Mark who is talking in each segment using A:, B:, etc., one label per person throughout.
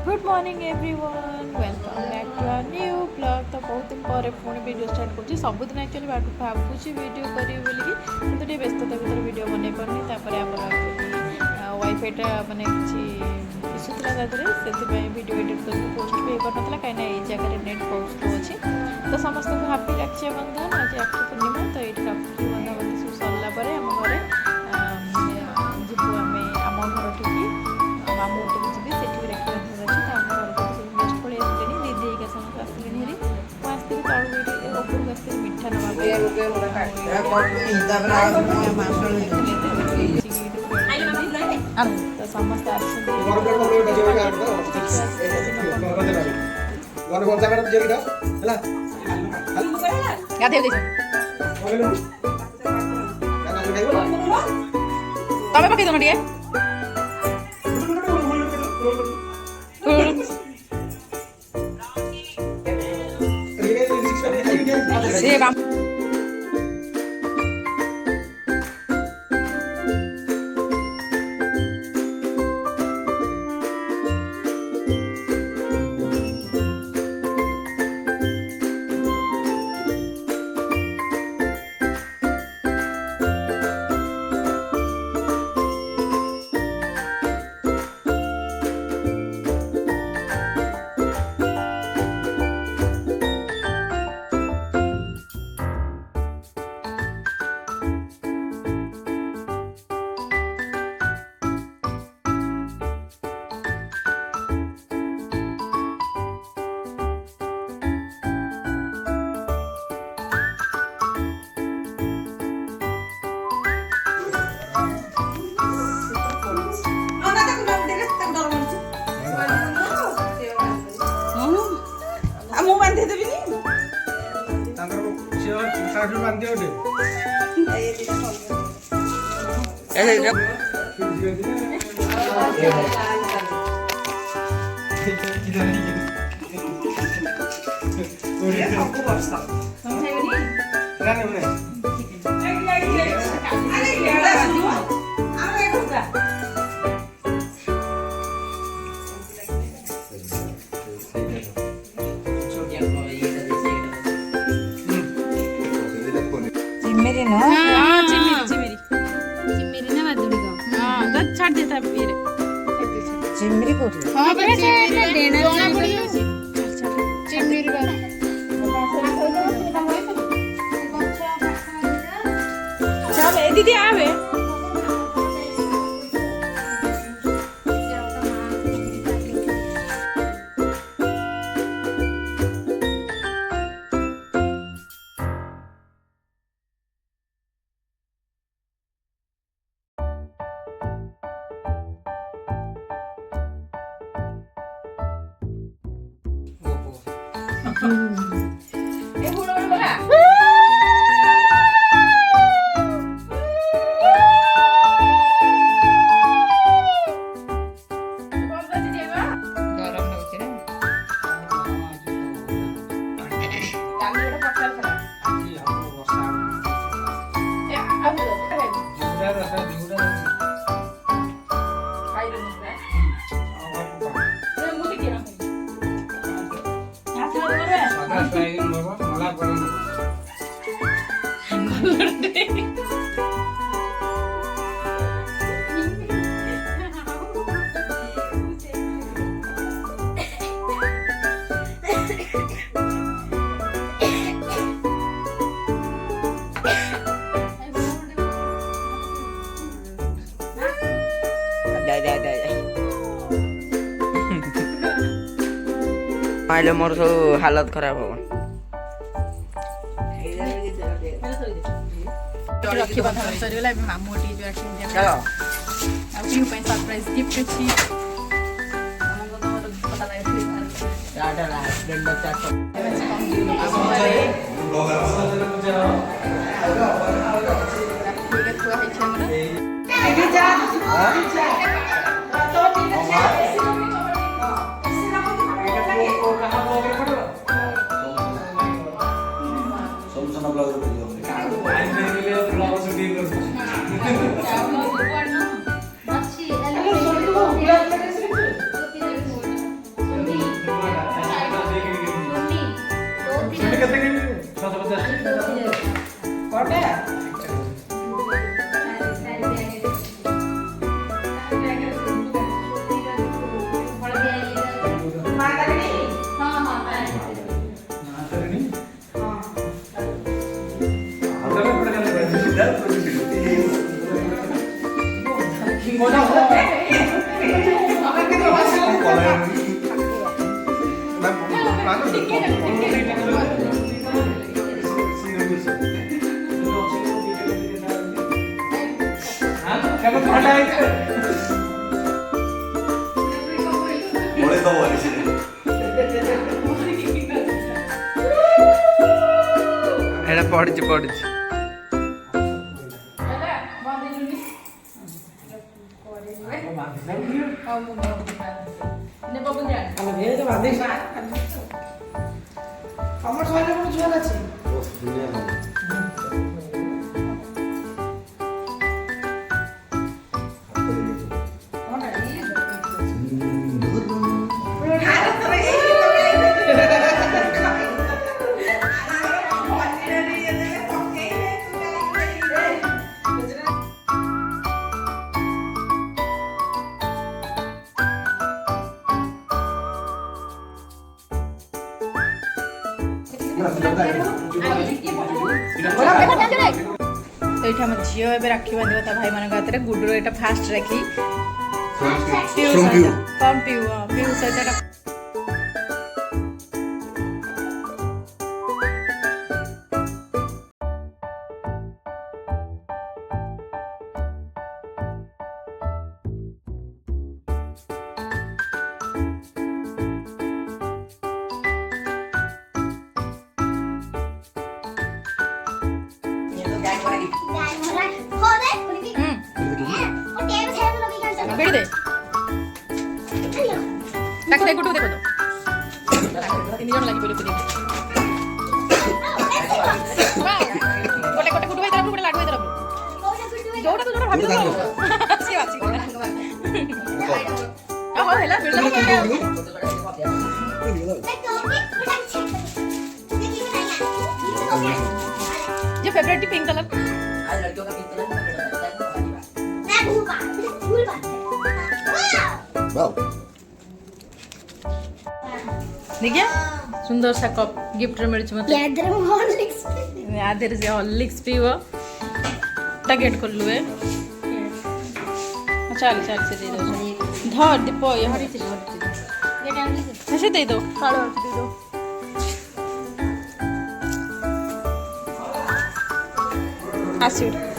A: Good morning everyone, welcome back to our new blog. तो बहुत दिन पर पुणी वीडियो स्टार्ट कर सबुदिन एक्चुअली भावुची वीडियो करी बोलिकी कि व्यस्तता भर वीडियो बन पार्नी। वाईफाईटा मानने किसी इशूला से वीडियो एडिट कर पोस्ट भी हो पार ना कहीं ये जगह नेट पोस्ट अच्छी। तो समस्त को हापी रक्षा बंधन। आज राखी पूर्णिमा, तो ये राखी बंधाबंधी सब सरला आम घरे जीवु आम आम घर टी मामू टी जी से राखी बांधार अच्छे। तो आम घर सब गेस्ट पड़े दीदी का समस्त आसले हेरी मुझे तलू उपरक आस मिठा ना तो समस्त तमें पकई दो टे मेरी ना चिमेरी ना बादुड़ी का तो छाड़ देता फिर चिमेरी को हां चिमेरी देना जोना पड़ी चिमेरी का चल ए दीदी आवे
B: आइले मोर सब हालत खराब हो
A: राखी बंधन सरीगला मामू टी जो राखी चलो अब क्यों पे सरप्राइज गिफ्ट छी पता लगे
B: टाटा ला हस्बैंड बच्चा ଏଇଟା ପଡିଛି ପଡିଛି
A: तो ये आम झील ए राखी बांध ता भाई मान हाथ में गुडुर यहाँ फास्ट राखी फ्रॉम पीयू सहित बेड़ दे ताक दे गुडू देखो तो तीन जन लगी पड़े पूरी गोटे गोटे गुडू तरफ गोटे लाडू तरफ जोटा तो जोटा भाभी तो सी आसी हो हेला बिल्ला जो फेवरेट पिंक कलर देखिए सुंदर सा कप गिफ्ट रे मिलछ मते यादर से हॉर्लिक्स पीबो टारगेट कर लुए चल चल से दे दो धर दीप यहाँ से दे दो दे दो आसिड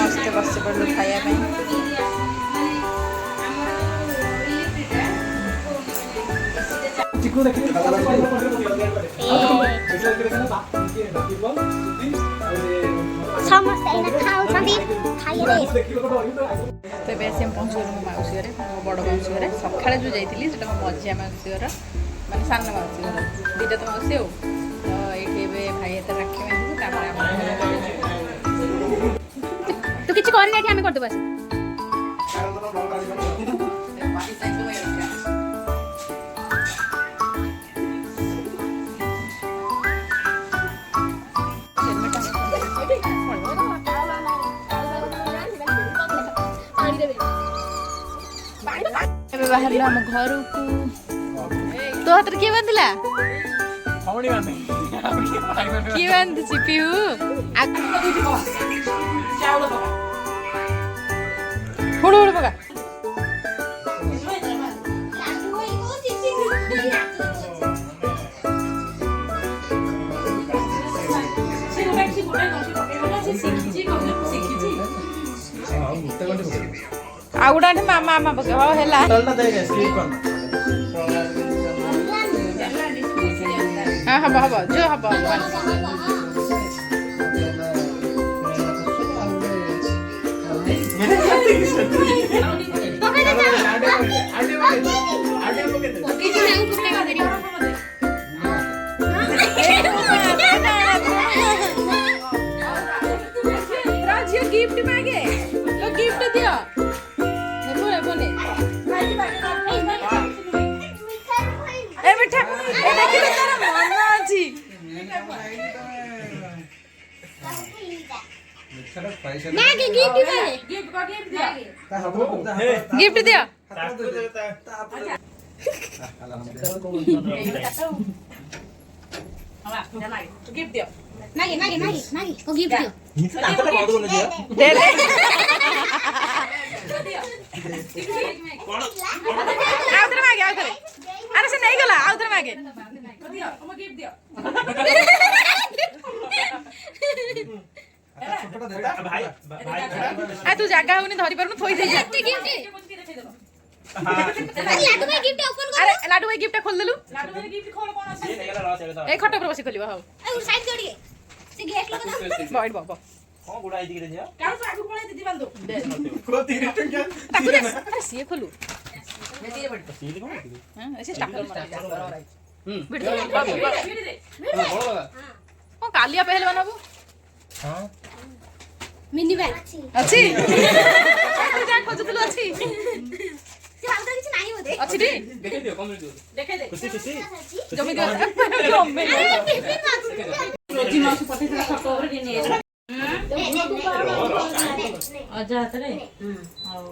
A: मस्त बस पड़ू खाया तो बेस हम पहुँचल मो मौसी घर मो बड़ मौसी घर सका जो जाइली मो मझिया मौसी घर मानने सान मौसी घर दुटा तो मौसी हो तो ये भाई हाथ राखी बांधू तू किसी करना आम करदेव आस ବାହାରିଲୁ ଆମ ଘରକୁ। ତୋ ହାତରେ କିଏ ବାନ୍ଧିଲା? କିଏ ବାନ୍ଧିଛି? ପିଉ ହୁଡୁ ହୁଡୁ ପକା। ଆଉ ଗୋଟେ ଆଣ୍ଠି ମାମା ମାମା ପକେଇ ହଉ ହେଲା। ହଁ ହବ ହବ ଯୋ ହବ। गिफ्ट मांगे तो गिफ्ट दियो। ए बेटा ए देखि तार मन अछि। मांगे गिफ्ट दे। गिफ्ट को गिफ्ट दियो। गिफ्ट दियो। गिफ्ट दियो।
C: मागे मागे मागे मागे को गिफ्ट दियो।
A: दे दे। आउथरे मागे आउथरे। अरे से नहीं गला आउथरे मागे। दियो हम गिफ्ट दियो। आ तू जागा होनी धरि परनु थोई दे जा।
C: लाडू भाई गिफ्ट ओपन कर।
A: अरे लाडू भाई गिफ्ट खोल देलु।
D: लाडू भाई गिफ्ट खोल कोन अछि
A: ए खट पर बसी खोलिबो हाउ।
C: ए साइड जोड़िए से गेट लगा ना।
A: बैठ बाबा
D: कोन गुडा आइति के दिया काउ तो आगु पळे दीदी बांधो
B: को 3 टंका
A: ताकू दे। अरे सीए खोलु
D: मेदी बड सीली कोन आइति
A: हां ऐसे स्टार्टर मार।
D: बिड दे
A: ओ कालिया पहल बनाबू।
D: हां
C: मिनी बैग
A: अछि तू जा खोजुतलु अछि।
C: से आउदा किछ नाही होते
A: अछि टी
D: देखे दियो कमेंट दियो देखे दे खुशी खुशी
A: जमी दियो जमी
D: रोजी मासु पठेला फोटो रे दिने अजा हाथ रे हां